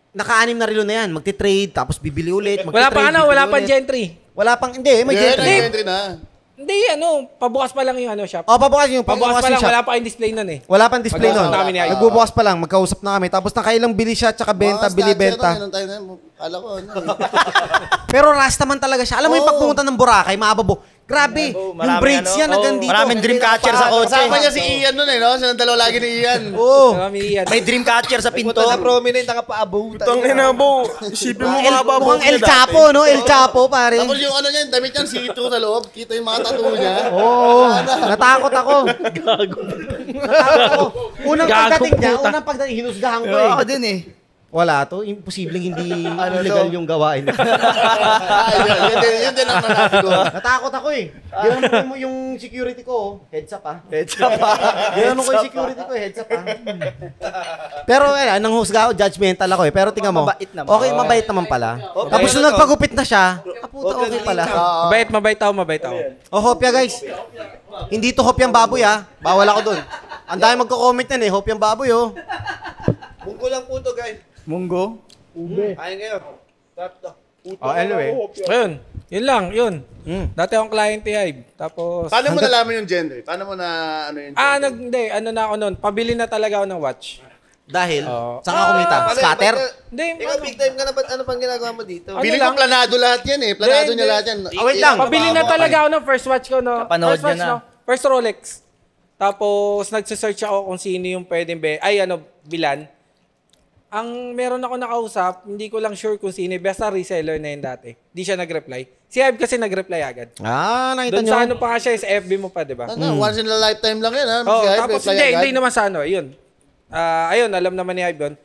[SPEAKER 2] Naka-6 na relo na yan. Magti-trade, tapos bibili ulit.
[SPEAKER 3] Wala pang wala pang gentry.
[SPEAKER 2] Wala pang, hindi, may gentry.
[SPEAKER 4] Entry na.
[SPEAKER 3] Hindi, pabukas pa lang yung shop.
[SPEAKER 2] Oh, pabukas yung
[SPEAKER 3] Pabukas pa lang,
[SPEAKER 2] shop.
[SPEAKER 3] wala pa yung display nun eh.
[SPEAKER 2] Wala pang display
[SPEAKER 3] Pag-uusap
[SPEAKER 2] nun.
[SPEAKER 3] namin ni Ay.
[SPEAKER 2] Nagbubukas pa lang, magkausap na kami. Tapos nakailang bili siya, tsaka benta, bili-benta.
[SPEAKER 4] Kala ko, ano.
[SPEAKER 2] Pero Rastaman talaga siya. Alam mo yung pagpunta ng Boracay, maababo. Grabe, yung braids niya nagandito.
[SPEAKER 1] Maraming dream catcher sa kotse.
[SPEAKER 4] Kasama niya si Ian nun eh, no? Siya ng dalawa lagi ni Ian.
[SPEAKER 2] Oo.
[SPEAKER 1] May dream catcher sa pinto.
[SPEAKER 8] prominent, nakapaabo.
[SPEAKER 6] Putang ina mo. Isipin mo mga babo
[SPEAKER 2] Mukhang El Chapo, no? El Chapo, pare.
[SPEAKER 4] Tapos yung ano niya, yung damit niya, see-through sa loob. Kita yung mga tattoo niya.
[SPEAKER 2] Oo, natakot ako. Natakot ako. Unang pagdating, hinusgahan ko eh.
[SPEAKER 1] Ako din eh.
[SPEAKER 2] Wala to, imposibleng hindi illegal yung gawain.
[SPEAKER 4] Yun din ang natin ko.
[SPEAKER 2] Natakot ako eh. Ginanon mo yung security ko, heads up ah.
[SPEAKER 1] Heads up ha.
[SPEAKER 2] Ginanon ko yung security ko, heads up ah. Pero nang husga ako, judgmental ako eh. Pero tingnan mo,
[SPEAKER 1] Mabait naman.
[SPEAKER 2] okay, mabait naman pala. Tapos nung nagpagupit na siya, puta okay pala.
[SPEAKER 3] Mabait ako.
[SPEAKER 2] Oh, hopya guys. Hindi to hopyang baboy ah. Bawal ako dun. Ang dami magko-comment yan eh, hopyang baboy oh.
[SPEAKER 8] Munggo lang po to, guys.
[SPEAKER 1] Munggo.
[SPEAKER 8] Kain kayo.
[SPEAKER 3] Anyway. Ayun. Yun lang, yun. Dati akong client ni Ive. Tapos...
[SPEAKER 4] Paano mo nalaman yung gender? Paano mo na ano yung gender?
[SPEAKER 3] hindi. Ano na ako nun. Pabili na talaga ako ng watch.
[SPEAKER 2] Dahil, saan ka kumita? Scatter?
[SPEAKER 3] Hindi,
[SPEAKER 8] Ikaw, big time ka na ba't ano pang ginagawa mo dito?
[SPEAKER 3] Ano
[SPEAKER 4] Feeling
[SPEAKER 3] lang?
[SPEAKER 4] ko planado lahat yan eh. Planado niya lahat yan.
[SPEAKER 2] wait lang.
[SPEAKER 3] Pabili na talaga ako ng first watch ko, no?
[SPEAKER 1] Napanood
[SPEAKER 3] First watch,
[SPEAKER 1] niya na.
[SPEAKER 3] no? First Rolex. Tapos, nagsisearch ako kung sino yung pwedeng bilan. Ang meron ako nakausap, hindi ko lang sure kung sino. Basta reseller na yun dati. Di siya nag-reply. Si Hype kasi nag-reply agad.
[SPEAKER 2] Nakita
[SPEAKER 3] Doon
[SPEAKER 2] nyo.
[SPEAKER 3] sa ano pa nga siya, sa FB mo pa, di ba?
[SPEAKER 4] Once in a lifetime lang yan, ha?
[SPEAKER 3] Oh,
[SPEAKER 4] Si Hype,
[SPEAKER 3] tapos
[SPEAKER 4] reply agad.
[SPEAKER 3] hindi naman sa ano, ayun. Ayun, alam naman ni Hype yun.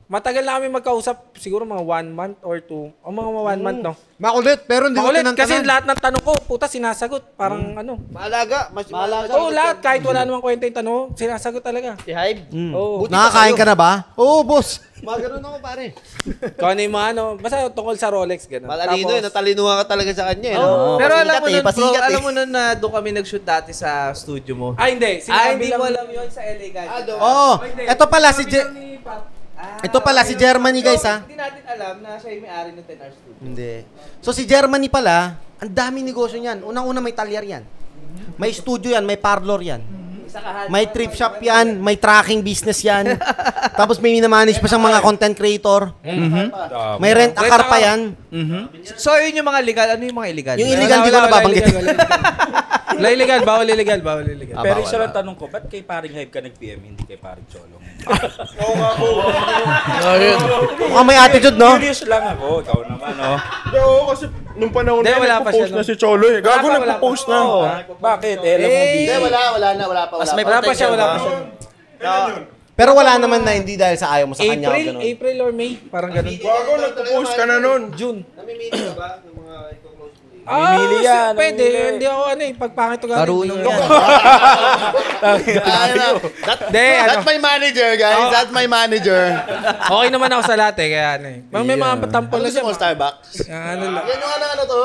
[SPEAKER 3] Matagal na kami magkausap, siguro mga 1 month or 2. O mga 1 month, no?
[SPEAKER 2] Makulit, pero hindi ko
[SPEAKER 3] Makulit, kasi
[SPEAKER 2] tinantanan.
[SPEAKER 3] lahat ng tanong ko, puta, sinasagot. Parang ano.
[SPEAKER 8] Maalaga.
[SPEAKER 3] Oo, lahat. Kahit wala namang kwenta yung tanong, sinasagot talaga.
[SPEAKER 1] Si Hype.
[SPEAKER 3] Oo.
[SPEAKER 2] Nakakain ka na ba? Oo, boss. Magano'n ako, pare.
[SPEAKER 3] Kung ano yung mga ano, basta tungkol sa Rolex, gano'n.
[SPEAKER 8] Matalino
[SPEAKER 3] Tapos,
[SPEAKER 8] natalinuhan ka talaga sa kanya.
[SPEAKER 5] Pero alam mo nun, bro,
[SPEAKER 1] pasikat eh.
[SPEAKER 5] alam mo nun na doon kami nag-shoot dati sa studio mo.
[SPEAKER 3] hindi.
[SPEAKER 5] Hindi mo alam yun sa LA guys.
[SPEAKER 2] Oo. Ito pala si Ito pala si Germany, guys, ha?
[SPEAKER 5] Hindi natin alam na siya yung may-ari ng 10 Hours Studio.
[SPEAKER 2] Hindi. So si Germany pala, ang daming negosyo niyan. Unang-una may talyar yan. May studio yan, may parlor yan. May trip shop yan, may tracking business yan. Tapos may minamanage pa siyang mga content creator. May rent a car pa yan.
[SPEAKER 5] So yun yung mga legal. Ano yung mga illegal?
[SPEAKER 2] Yung illegal, di ko na babanggit.
[SPEAKER 3] Wala illegal, bawal illegal.
[SPEAKER 9] Pero isa lang tanong ko, ba't kay paring Hype ka nag-PM, hindi kay paring Cholo?
[SPEAKER 2] Mukhang may attitude, no?
[SPEAKER 9] Curious lang ako, ikaw naman, no?
[SPEAKER 6] Oo, kasi nung panahon
[SPEAKER 3] Hindi,
[SPEAKER 6] na
[SPEAKER 3] wala pa siya,
[SPEAKER 6] nagpo-post na
[SPEAKER 3] no?
[SPEAKER 6] si Cholo eh. Gago
[SPEAKER 3] Wala pa.
[SPEAKER 6] nagpo-post na.
[SPEAKER 9] Bakit? Alam mo, busy.
[SPEAKER 4] Hindi, wala pa.
[SPEAKER 3] Wala pa siya.
[SPEAKER 2] Pero wala naman na hindi dahil sa ayaw mo sa kanya. o ganun.
[SPEAKER 3] April or May, parang ganun.
[SPEAKER 6] Gago nagpo-post ka na nun.
[SPEAKER 3] June.
[SPEAKER 8] Namimili ka ba ng mga
[SPEAKER 9] Namimili yan,
[SPEAKER 3] Pwede.
[SPEAKER 9] namimili.
[SPEAKER 3] Hindi ako ano eh, pagpangit to gagawin.
[SPEAKER 1] Marunong yan.
[SPEAKER 4] That's my manager, guys. That's my manager.
[SPEAKER 3] Okay naman ako sa lahat eh, kaya ano eh. May mga tampol na
[SPEAKER 4] Gusto
[SPEAKER 3] siya.
[SPEAKER 4] mo Starbucks?
[SPEAKER 3] Ano lang.
[SPEAKER 4] Yan yung ano to.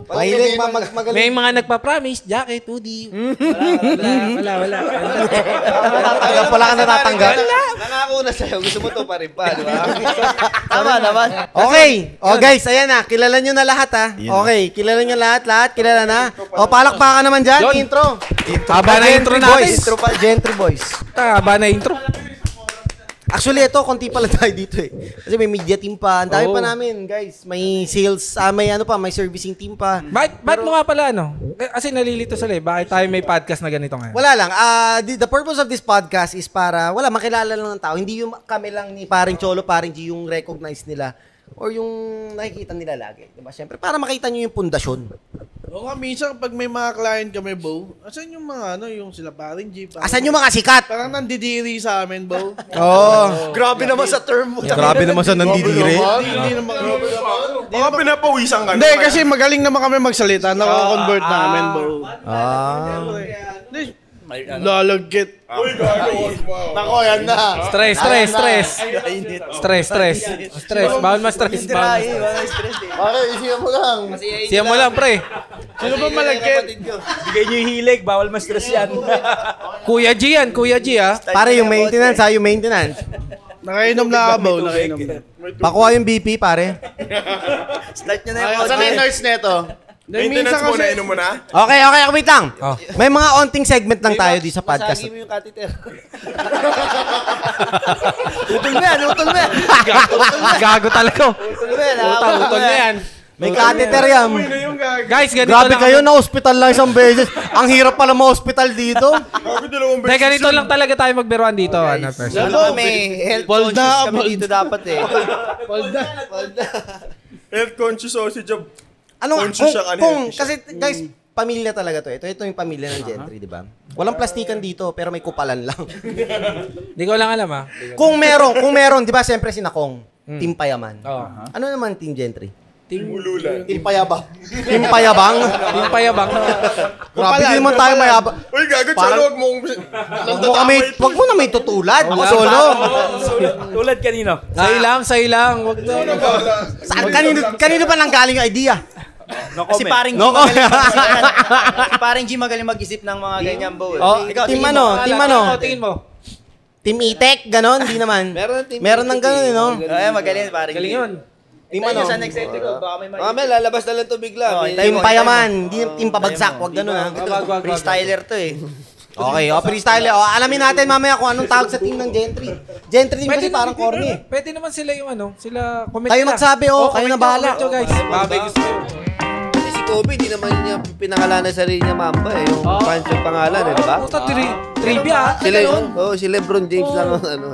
[SPEAKER 2] Mahilig,
[SPEAKER 3] May
[SPEAKER 2] magaling.
[SPEAKER 3] mga nagpa-promise, jacket, hoodie. Wala.
[SPEAKER 2] Wala ka natatanggap.
[SPEAKER 8] Nangako na sa'yo, gusto mo to pa rin pa, di ba?
[SPEAKER 1] Tama naman.
[SPEAKER 2] Okay. O guys, ayan na. Kilala nyo na lahat, ha? Okay. Kilala nyo lahat. Kilala na. O, palakpakan naman dyan.
[SPEAKER 3] Yun.
[SPEAKER 2] Intro.
[SPEAKER 3] Haba na intro natin.
[SPEAKER 2] Intro pa. Gentry boys.
[SPEAKER 3] Haba na intro.
[SPEAKER 2] Actually, ito, konti pa lang tayo dito eh. Kasi may media team pa. Ang dami pa namin, guys. May sales, may ano pa, may servicing team pa.
[SPEAKER 3] Ba't mo nga pala ano? Kasi nalilito sila eh. Bakit tayo may podcast na ganito ngayon?
[SPEAKER 2] Wala lang. The purpose of this podcast is para, makilala lang ng tao. Hindi yung kami lang ni paring Cholo, paring G yung recognize nila. Or yung nakikita nila lagi. Diba? Siyempre, para makita nyo yung pundasyon.
[SPEAKER 8] Oo nga, minsan kapag may mga client kami, Bo, asan yung mga ano, yung sila paring G?
[SPEAKER 2] Asan yung mga sikat?
[SPEAKER 8] Parang nandidiri sa amin, Bo.
[SPEAKER 4] Grabe naman sa term mo.
[SPEAKER 2] Grabe naman sa nandidiri.
[SPEAKER 8] Hindi naman.
[SPEAKER 6] Baka pinapawisan ka
[SPEAKER 8] Hindi, kasi magaling naman kami magsalita. Nako-convert namin, Bo. Hindi, lalagkit.
[SPEAKER 6] Uy, gago.
[SPEAKER 4] Nako, yan na.
[SPEAKER 3] Stress. Bawal ma-stress.
[SPEAKER 4] Okay, isiyan mo lang.
[SPEAKER 3] Siya mo lang, pre.
[SPEAKER 8] Sino ba malagkit?
[SPEAKER 9] Bigay niyo yung hilig, bawal ma-stress yan.
[SPEAKER 3] Kuya G yan, Kuya G ha.
[SPEAKER 2] Para yung maintenance, yung maintenance.
[SPEAKER 8] Nakainom na ako, Bo. Nakainom na.
[SPEAKER 2] Pakuha yung BP, pare.
[SPEAKER 1] Start nyo na yung
[SPEAKER 4] Saan na yung nurse neto?
[SPEAKER 6] Maintenance mo na, inom mo na?
[SPEAKER 2] Okay, wait lang. May mga onting segment lang tayo di sa podcast.
[SPEAKER 8] Masagi mo yung catheter.
[SPEAKER 1] Utol mo yan.
[SPEAKER 3] Gago talaga.
[SPEAKER 1] Utol mo yan.
[SPEAKER 2] May catheter yan.
[SPEAKER 3] Guys, ganito
[SPEAKER 2] Grabe
[SPEAKER 3] lang.
[SPEAKER 2] kayo, na-hospital lang isang beses. Ang hirap pala ma-hospital dito.
[SPEAKER 6] Gago, dalawang
[SPEAKER 3] Hindi, ganito lang talaga tayo magbiruan dito. Ano, person.
[SPEAKER 1] Lalo kami, health conscious kami dito dapat eh.
[SPEAKER 6] Health conscious sausage job.
[SPEAKER 2] Ano nga,
[SPEAKER 6] Conscious siya ka,
[SPEAKER 2] kasi guys, pamilya talaga to. Ito yung pamilya ng Gentry, di ba? Walang plastikan dito, pero may kupalan lang.
[SPEAKER 3] Hindi ko lang alam ha.
[SPEAKER 2] Kung meron, di ba, siyempre si Nakong, Team Payaman.
[SPEAKER 3] Oo.
[SPEAKER 2] Ano naman Team Gentry?
[SPEAKER 6] Ululan.
[SPEAKER 2] Team Payabang. Team Payabang?
[SPEAKER 3] Yung payabang.
[SPEAKER 2] Grabe, di naman tayo mayabang.
[SPEAKER 6] Uy, gago, Cholo, huwag mong...
[SPEAKER 2] Wag mo na may tutulad. Ako solo.
[SPEAKER 9] Tulad kanino?
[SPEAKER 3] Sa'yo lang. Wag na.
[SPEAKER 2] Saan? Kanino ba nang galing yung idea?
[SPEAKER 9] No
[SPEAKER 1] Si
[SPEAKER 9] comment.
[SPEAKER 1] paring G magaling si paring G magaling mag-isip ng mga ganyan, Bo. Ikaw,
[SPEAKER 2] Team
[SPEAKER 1] tingin
[SPEAKER 2] ano?
[SPEAKER 1] mo.
[SPEAKER 2] Team ano?
[SPEAKER 3] Tingin mo.
[SPEAKER 2] Team Itek? Ganon? Di naman. Meron ng ganon, no?
[SPEAKER 1] Ay, magaling paring G.
[SPEAKER 3] Galing yun.
[SPEAKER 2] Team
[SPEAKER 1] Tayo
[SPEAKER 2] ano?
[SPEAKER 1] sa next episode, baka may
[SPEAKER 8] Mamaya, lalabas na lang to bigla. May-
[SPEAKER 2] Team Payaman. Hindi Team Pabagsak. Wag ganon, ha?
[SPEAKER 3] Wag.
[SPEAKER 1] freestyler to eh.
[SPEAKER 2] Okay, freestyle. Alamin natin mamaya kung anong tawag sa team ng Gentry. Gentry team kasi parang corny.
[SPEAKER 3] Pwede naman sila yung ano, sila comment
[SPEAKER 2] Kayo
[SPEAKER 3] nila.
[SPEAKER 2] magsabi, kayo na bahala.
[SPEAKER 3] Comment nyo, guys. Baka may gusto nyo.
[SPEAKER 8] Kasi si Kobe, di naman niya pinangalan ng sarili niya Mamba eh. Yung fans yung pangalan eh, di ba?
[SPEAKER 3] Puta, trivia ha.
[SPEAKER 8] Sila yun. Oo, si Lebron James lang ang ano.